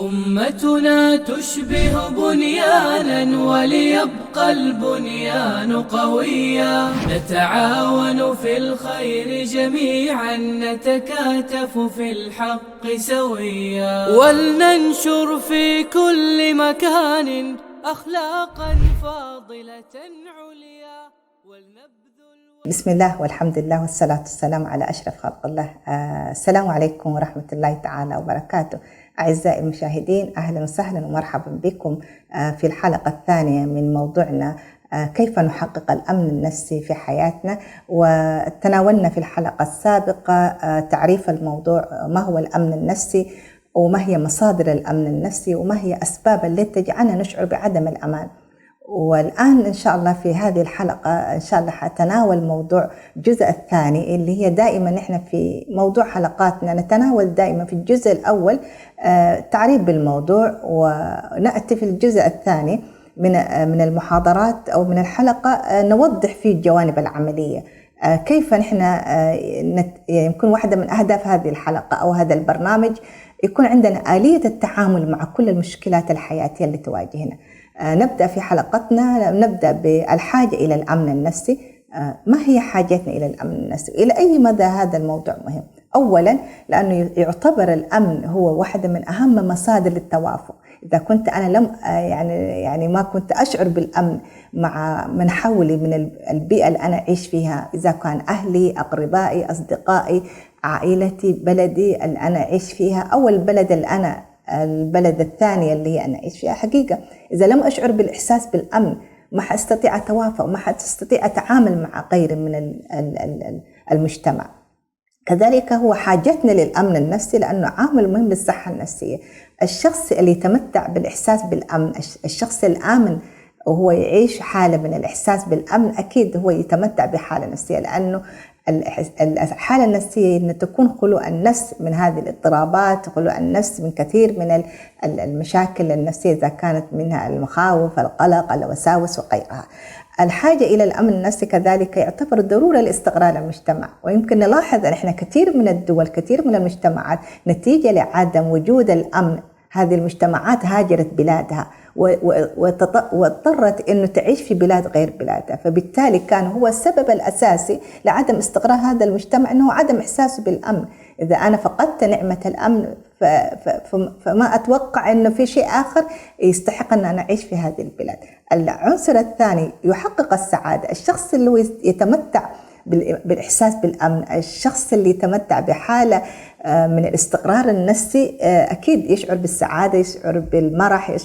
أمتنا تشبه بنيانا وليبقى البنيان قويا، نتعاون في الخير جميعا، نتكاتف في الحق سويا، ولننشر في كل مكان أخلاقا فاضلة عليا بسم الله والحمد لله والصلاة والسلام على أشرف خلق الله. السلام عليكم ورحمة الله تعالى وبركاته. أعزائي المشاهدين، أهلا وسهلا ومرحبا بكم في الحلقة الثانية من موضوعنا كيف نحقق الأمن النفسي في حياتنا. وتناولنا في الحلقة السابقة تعريف الموضوع، ما هو الأمن النفسي وما هي مصادر الأمن النفسي وما هي أسباب التي تجعلنا نشعر بعدم الأمان. والآن إن شاء الله في هذه الحلقة إن شاء الله حتناول موضوع الجزء الثاني، اللي هي دائما نحن في موضوع حلقاتنا نتناول دائما في الجزء الأول تعريف بالموضوع، ونأتي في الجزء الثاني من المحاضرات أو من الحلقة نوضح فيه الجوانب العملية، كيف نحن يمكن واحدة من أهداف هذه الحلقة أو هذا البرنامج يكون عندنا آلية التعامل مع كل المشكلات الحياتية اللي تواجهنا. نبدأ في حلقتنا بالحاجة إلى الأمن النفسي. ما هي حاجتنا إلى الأمن النفسي؟ إلى أي مدى هذا الموضوع مهم؟ أولا لأنه يعتبر الأمن هو واحدة من أهم مصادر التوافق. إذا كنت أنا لم يعني ما كنت أشعر بالأمن مع من حولي من البيئة اللي أنا أعيش فيها، إذا كان أهلي، أقربائي، أصدقائي، عائلتي، بلدي اللي أنا أعيش فيها، أو البلد الثانية اللي هي أنا أعيش فيها، حقيقة إذا لم أشعر بالإحساس بالأمن ما حأستطيع أتوافق، ما حأستطيع أتعامل مع غير من المجتمع. كذلك هو حاجتنا للأمن النفسي لأنه عامل مهم للصحة النفسية. الشخص اللي يتمتع بالإحساس بالأمن، الشخص الآمن وهو يعيش حالة من الإحساس بالأمن، أكيد هو يتمتع بحالة نفسية، لأنه الحالة النفسية أن تكون خلو النفس من هذه الاضطرابات، خلو النفس من كثير من المشاكل النفسية، إذا كانت منها المخاوف، القلق، الوساوس وغيرها. الحاجة إلى الأمن النفسي كذلك يعتبر ضرورة لاستقرار المجتمع، ويمكن نلاحظ أن إحنا كثير من الدول، كثير من المجتمعات نتيجة لعدم وجود الأمن هذه المجتمعات هاجرت بلادها واضطرت أنه تعيش في بلاد غير بلادها، فبالتالي كان هو السبب الأساسي لعدم استقرار هذا المجتمع أنه عدم إحساسه بالأمن. إذا أنا فقدت نعمة الأمن فما أتوقع أنه في شيء آخر يستحق أن أنا أعيش في هذه البلاد. العنصر الثاني يحقق السعادة. الشخص اللي يتمتع بالإحساس بالأمن، الشخص اللي يتمتع بحالة من الاستقرار النفسي أكيد يشعر بالسعادة، يشعر بالمرح،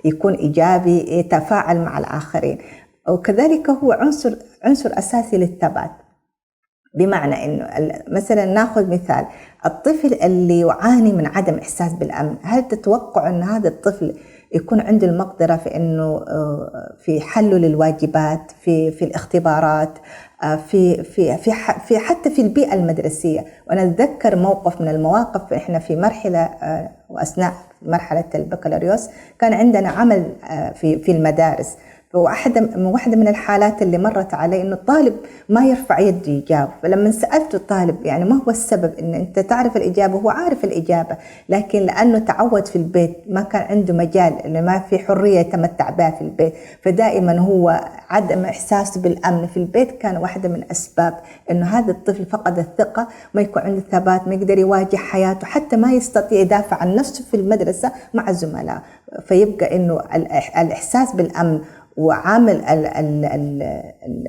يكون إيجابي، يتفاعل مع الآخرين. وكذلك هو عنصر أساسي للثبات، بمعنى أنه مثلا ناخذ مثال الطفل اللي يعاني من عدم إحساس بالأمن، هل تتوقع أن هذا الطفل يكون عنده المقدرة في أنه في حله للواجبات، في الاختبارات، في حتى في البيئة المدرسية؟ وأنا أتذكر موقف من المواقف، إحنا في مرحلة وأثناء مرحلة البكالوريوس كان عندنا عمل في المدارس، واحدة من الحالات اللي مرت علي إنه الطالب ما يرفع يده يجاوب. فلما سألت الطالب يعني ما هو السبب، إن أنت تعرف الإجابة، هو عارف الإجابة، لكن لأنه تعود في البيت ما كان عنده مجال، إنه ما في حرية يتمتع بها في البيت، فدائما هو عدم إحساسه بالأمن في البيت كان واحدة من أسباب إنه هذا الطفل فقد الثقة، ما يكون عنده ثبات، ما يقدر يواجه حياته، حتى ما يستطيع يدافع عن نفسه في المدرسة مع الزملاء. فيبقى إنه الإحساس بالأمن وعامل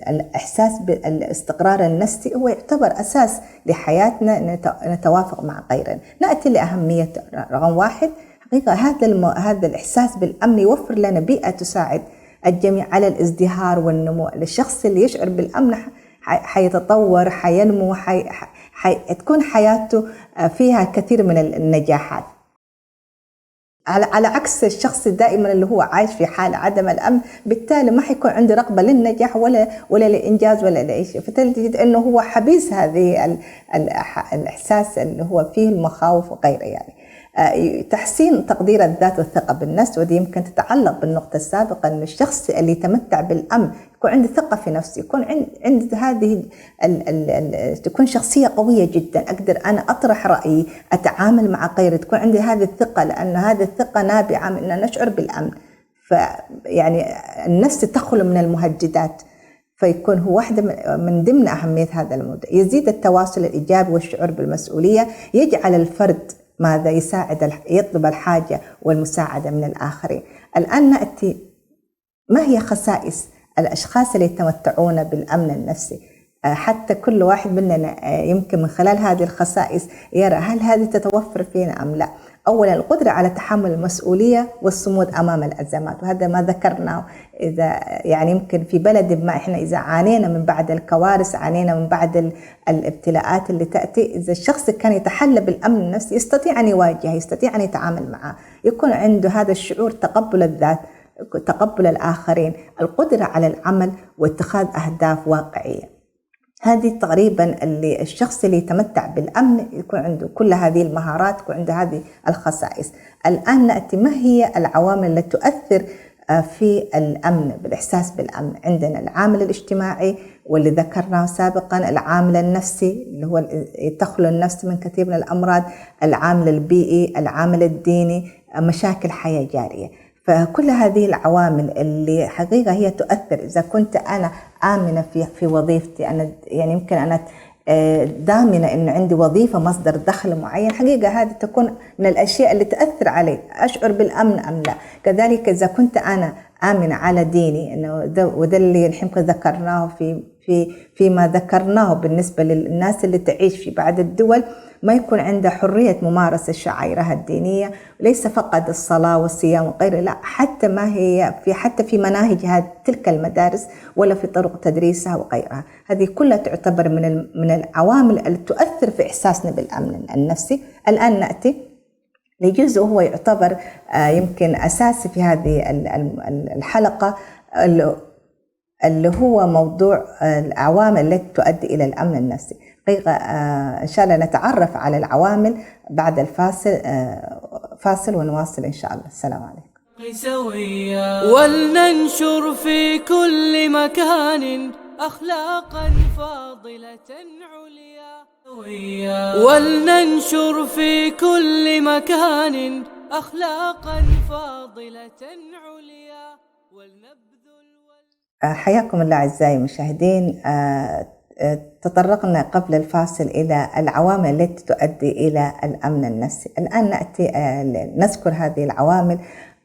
الإحساس بالاستقرار النفسي هو يعتبر أساس لحياتنا نتوافق مع غيرنا. نأتي لأهمية رقم 1. حقيقة هذا الإحساس بالأمن يوفر لنا بيئة تساعد الجميع على الازدهار والنمو. الشخص اللي يشعر بالأمن حيتطور، حينمو، تكون حياته فيها كثير من النجاحات، على عكس الشخص دائما اللي هو عايش في حال عدم الأمن، بالتالي ما حيكون عنده رغبة للنجاح ولا للإنجاز ولا لأي شيء، فتجد أنه هو حبيس هذه الإحساس اللي هو فيه المخاوف وغيره. يعني تحسين تقدير الذات والثقة بالنفس، ودي يمكن تتعلق بالنقطة السابقة، أن الشخص اللي يتمتع بالأمن يكون عنده ثقة في نفسه، يكون عند هذه تكون شخصية قوية جدا، أقدر أنا أطرح رأيي، أتعامل مع غيري، تكون عندي هذه الثقة، لأن هذه الثقة نابعة من أن نشعر بالأمن. فيعني النفس تخلو من المهددات، فيكون هو واحدة من ضمن أهمية هذا الموضوع. يزيد التواصل الإيجابي والشعور بالمسؤولية، يجعل الفرد ماذا يساعد، يطلب الحاجة والمساعدة من الآخرين. الآن نأتي ما هي خصائص الأشخاص اللي يتمتعون بالأمن النفسي؟ حتى كل واحد مننا يمكن من خلال هذه الخصائص يرى هل هذه تتوفر فينا أم لا. أولا القدرة على تحمل المسؤولية والصمود أمام الأزمات، وهذا ما ذكرناه. إذا يعني يمكن في بلد ما إحنا إذا عانينا من بعد الكوارث، عانينا من بعد الابتلاءات اللي تأتي، إذا الشخص كان يتحلى بالأمن النفسي يستطيع أن يواجه، يستطيع أن يتعامل معه، يكون عنده هذا الشعور، تقبل الذات، تقبل الآخرين، القدرة على العمل واتخاذ أهداف واقعية. هذه تقريبا اللي الشخص اللي يتمتع بالأمن يكون عنده كل هذه المهارات، يكون عنده هذه الخصائص. الآن نأتي ما هي العوامل التي تؤثر في الأمن، بالإحساس بالأمن. عندنا العامل الاجتماعي واللي ذكرناه سابقا، العامل النفسي اللي هو تخلو النفس من كثير من الأمراض، العامل البيئي، العامل الديني، مشاكل حياة جارية. فكل هذه العوامل اللي حقيقة هي تؤثر. إذا كنت أنا آمنة في وظيفتي، أنا يعني يمكن أنا دامنة إنه عندي وظيفة مصدر دخل معين، حقيقة هذه تكون من الأشياء اللي تأثر علي، أشعر بالأمن أم لا. كذلك إذا كنت أنا آمنة على ديني، إنه وده اللي نحن ذكرناه فيما ذكرناه بالنسبة للناس اللي تعيش في بعض الدول، ما يكون عندها حرية ممارسة شعائرها الدينية، ليس فقط الصلاة والصيام وغيره، لا، حتى ما هي حتى في مناهج تلك المدارس ولا في طرق تدريسها وغيرها. هذه كلها تعتبر من العوامل اللي تؤثر في إحساسنا بالأمن النفسي. الآن نأتي لجزء هو يعتبر يمكن أساسي في هذه الحلقة، اللي هو موضوع العوامل التي تؤدي إلى الأمن النفسي. إن شاء الله نتعرف على العوامل بعد الفاصل، فاصل ونواصل إن شاء الله. السلام عليكم. سويا ولننشر في كل مكان أخلاقا فاضلة عليا، ولننشر في كل مكان أخلاقا فاضلة عليا ولنبذل. حياكم الله أعزائي المشاهدين. تطرقنا قبل الفاصل إلى العوامل التي تؤدي إلى الأمن النفسي. الآن نأتي نذكر هذه العوامل.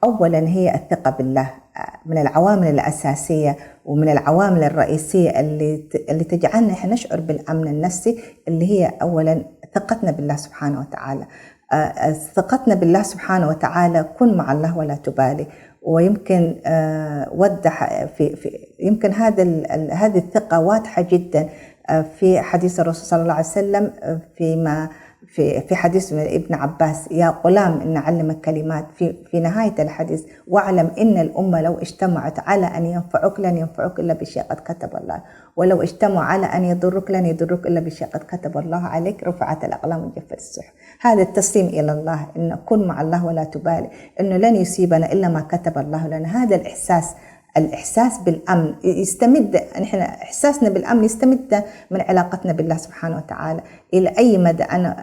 أولا هي الثقة بالله، من العوامل الأساسية ومن العوامل الرئيسية اللي تجعلنا إحنا نشعر بالأمن النفسي، اللي هي أولا ثقتنا بالله سبحانه وتعالى. ثقتنا بالله سبحانه وتعالى، كن مع الله ولا تبالي. ويمكن وضح يمكن هذه الثقة واضحة جدا في حديث الرسول صلى الله عليه وسلم، في حديث ابن عباس: يا غلام إن علمك كلمات، في نهاية الحديث: واعلم إن الأمة لو اجتمعت على أن ينفعوك لن ينفعوك إلا بشيء قد كتب الله، ولو اجتمعوا على أن يضرك لن يضرك إلا بشيء قد كتب الله عليك، رفعت الأقلام وجفت الصحف. هذا التسليم إلى الله، إن كن مع الله ولا تبالي، إنه لن يصيبنا إلا ما كتب الله لنا. هذا الإحساس بالأمن يستمد، نحن إحساسنا بالأمن يستمد من علاقتنا بالله سبحانه وتعالى. إلى أي مدى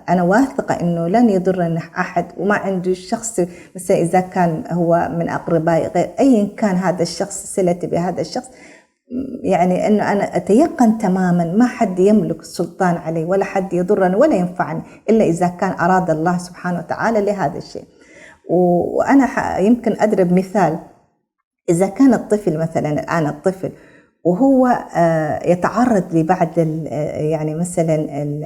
أنا واثقة إنه لن يضرني أحد، وما عنده شخص مثلا إذا كان هو من أقربائي غير أي كان هذا الشخص، صلتي بهذا الشخص، يعني إنه أنا أتيقن تماما ما حد يملك السلطان علي ولا حد يضرني ولا ينفعني إلا إذا كان أراد الله سبحانه وتعالى لهذا الشيء. وأنا يمكن أضرب مثال: إذا كان الطفل مثلا، الآن الطفل وهو يتعرض لبعض يعني مثلا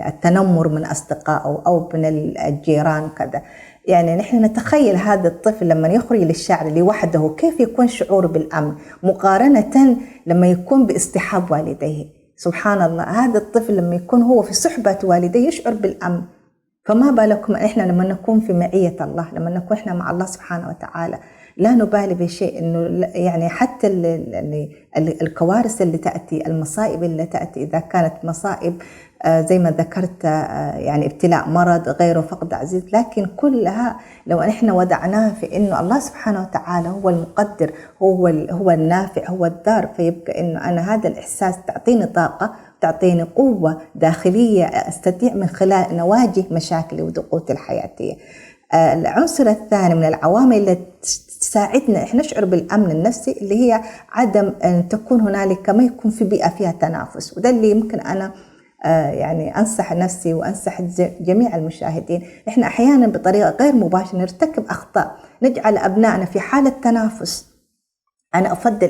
التنمر من أصدقائه أو من الجيران كذا، يعني نحن نتخيل هذا الطفل لما يخرج للشارع لوحده كيف يكون شعور بالأمن، مقارنة لما يكون باصطحاب والديه. سبحان الله، هذا الطفل لما يكون هو في صحبة والديه يشعر بالأمن، فما بالكم إحنا لما نكون في معية الله، لما نكون إحنا مع الله سبحانه وتعالى، لا نبالي بشيء. إنه يعني حتى الكوارث اللي تأتي، المصائب اللي تأتي، إذا كانت مصائب زي ما ذكرت يعني ابتلاء مرض غيره فقد عزيز، لكن كلها لو نحن ودعناها في إنه الله سبحانه وتعالى هو المقدر، هو النافع، هو الدار، فيبقى إنه أنا هذا الإحساس تعطيني طاقة، تعطيني قوة داخلية أستطيع من خلال أن أواجه مشاكلي وضغوطي الحياتية. العنصر الثاني من العوامل اللي تساعدنا إحنا نشعر بالأمن النفسي اللي هي عدم أن تكون هنالك، ما يكون في بيئة فيها تنافس، وده اللي يمكن أنا يعني أنصح نفسي وأنصح جميع المشاهدين. إحنا أحيانا بطريقة غير مباشرة نرتكب أخطاء نجعل أبنائنا في حالة تنافس. أنا أفضل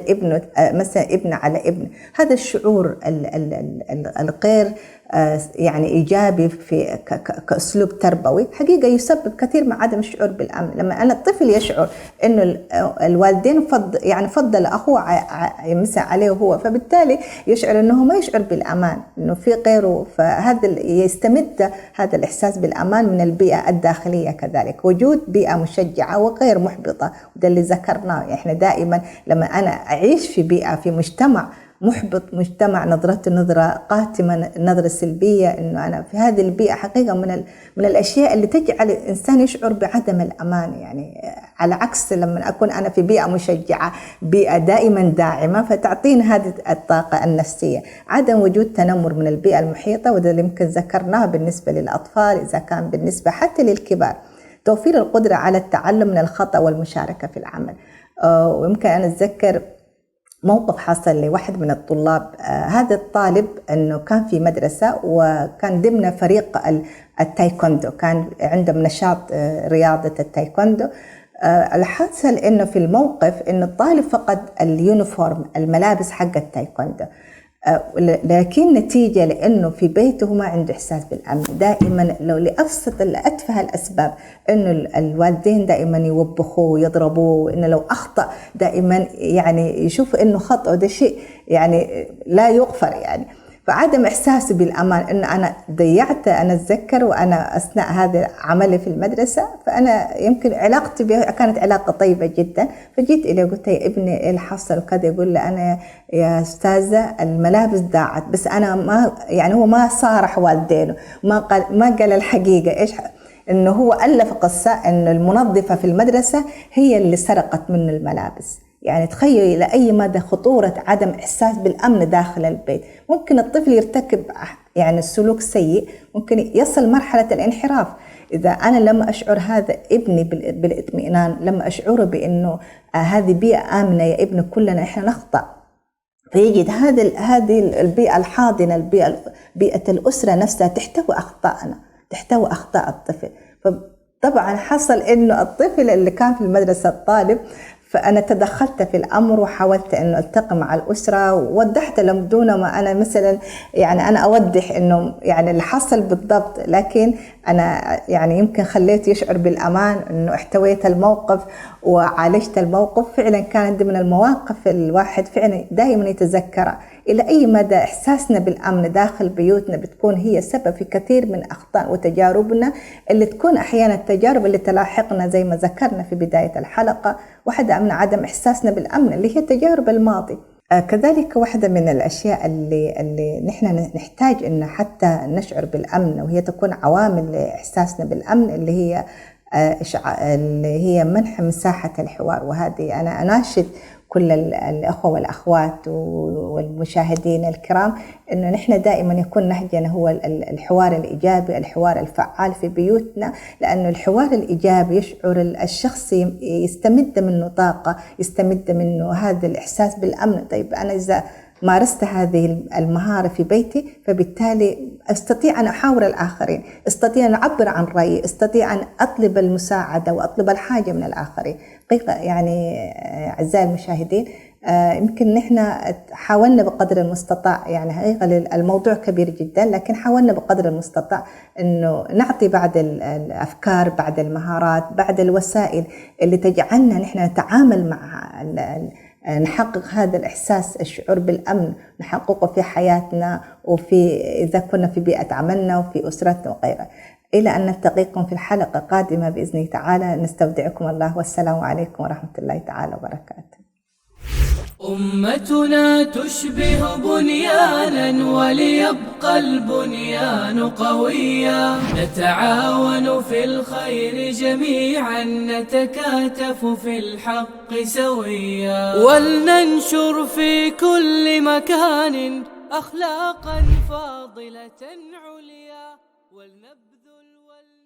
مثلا ابن على ابن، هذا الشعور الغير يعني إيجابي في كأسلوب تربوي حقيقة يسبب كثير من عدم الشعور بالأمن. لما أنا الطفل يشعر إنه الوالدين فضل أخوه مثلا عليه هو، فبالتالي يشعر إنه ما يشعر بالأمان، إنه في غيره، فهذا يستمد هذا الإحساس بالأمان من البيئة الداخلية. كذلك وجود بيئة مشجعة وغير محبطة، وده اللي ذكرناه. إحنا دائما لما أنا أعيش في بيئة، في مجتمع محبط، مجتمع نظرته نظرة قاتمة، نظرة سلبية، إنه أنا في هذه البيئة حقيقة من الأشياء اللي تجعل الإنسان يشعر بعدم الأمان. يعني على عكس لما أكون أنا في بيئة مشجعة، بيئة دائما داعمة، فتعطينا هذه الطاقة النفسية. عدم وجود تنمر من البيئة المحيطة، وده اللي يمكن ذكرناه بالنسبة للأطفال، إذا كان بالنسبة حتى للكبار. توفير القدرة على التعلم من الخطأ والمشاركة في العمل. ويمكن أنا أتذكر موقف حصل لواحد من الطلاب. هذا الطالب أنه كان في مدرسة وكان ضمن فريق التايكوندو، كان عندهم نشاط رياضة التايكوندو. الحصل أنه في الموقف أنه الطالب فقد اليونيفورم، الملابس حق التايكوندو، لكن نتيجة لأنه في بيته ما عنده إحساس بالأمن. دائما لو لأبسط لأتفه الأسباب أنه الوالدين دائما يوبخوه ويضربوه، إنه لو أخطأ دائما يعني يشوف أنه خطأ ده شيء يعني لا يغفر يعني. فعدم إحساسي بالأمان، إنه أنا ضيعت، أنا أتذكر وأنا أثناء هذا عملي في المدرسة، فأنا يمكن علاقتي بها كانت علاقة طيبة جدا، فجيت إليه قلت يا ابني إيه اللي حصل وكذا. يقول لي أنا يا أستاذة الملابس ضاعت، بس أنا ما يعني هو ما صارح والدينه، ما قال الحقيقة إيش، إنه هو ألف قصة إنه المنظفة في المدرسة هي اللي سرقت منه الملابس. يعني تخيل إلى أي مدى خطورة عدم إحساس بالأمن داخل البيت. ممكن الطفل يرتكب يعني سلوك سيء، ممكن يصل مرحلة الانحراف. إذا أنا لما أشعر هذا ابني بالاطمئنان، لما أشعره بأنه هذه بيئة آمنة يا ابن، كلنا إحنا نخطأ، فيجد هذه البيئة الحاضنة، بيئة الأسرة نفسها تحتوي أخطاءنا، تحتوي أخطاء الطفل. فطبعا حصل إنه الطفل اللي كان في المدرسة الطالب، فأنا تدخلت في الأمر وحاولت أنه ألتقي مع الأسرة ووضحت لهم دون ما أنا مثلا يعني أنا أوضح أنه يعني اللي حصل بالضبط، لكن أنا يعني يمكن خليت يشعر بالأمان، أنه احتويت الموقف وعالجت الموقف. فعلا كانت من المواقف الواحد فعلا دائما يتذكرها. إلى أي مدى إحساسنا بالأمن داخل بيوتنا بتكون هي سبب في كثير من أخطاء وتجاربنا، اللي تكون أحيانا التجارب اللي تلاحقنا زي ما ذكرنا في بداية الحلقة، واحدة من عدم إحساسنا بالأمن اللي هي تجارب الماضي. كذلك واحدة من الأشياء اللي نحن نحتاج إن حتى نشعر بالأمن، وهي تكون عوامل لإحساسنا بالأمن، اللي هي منح مساحة الحوار. وهذه أنا أناشد كل الأخوة والأخوات والمشاهدين الكرام إنه نحن دائما يكون نهجنا هو الحوار الإيجابي، الحوار الفعال في بيوتنا، لأنه الحوار الإيجابي يشعر الشخص يستمد منه طاقة، يستمد منه هذا الإحساس بالأمن. طيب أنا إذا مارست هذه المهارة في بيتي، فبالتالي أستطيع أن أحاور الآخرين، أستطيع أن أعبر عن رأيي، أستطيع أن أطلب المساعدة وأطلب الحاجة من الآخرين. يعني أعزائي المشاهدين، يمكن نحن حاولنا بقدر المستطاع، يعني حقيقة الموضوع كبير جدا، لكن حاولنا بقدر المستطاع أنه نعطي بعض الأفكار، بعض المهارات، بعض الوسائل اللي تجعلنا نحن نتعامل مع نحقق هذا الإحساس، الشعور بالأمن، نحققه في حياتنا، وفي إذا كنا في بيئة عملنا وفي أسرتنا وغيرها. إلى أن نلتقيكم في الحلقة قادمة بإذن تعالى. نستودعكم الله، والسلام عليكم ورحمة الله تعالى وبركاته. أمتنا تشبه بنيانا وليبقى البنيان قويا، نتعاون في الخير جميعا، نتكاتف في الحق سويا، ولننشر في كل مكان أخلاقا فاضلة عليا.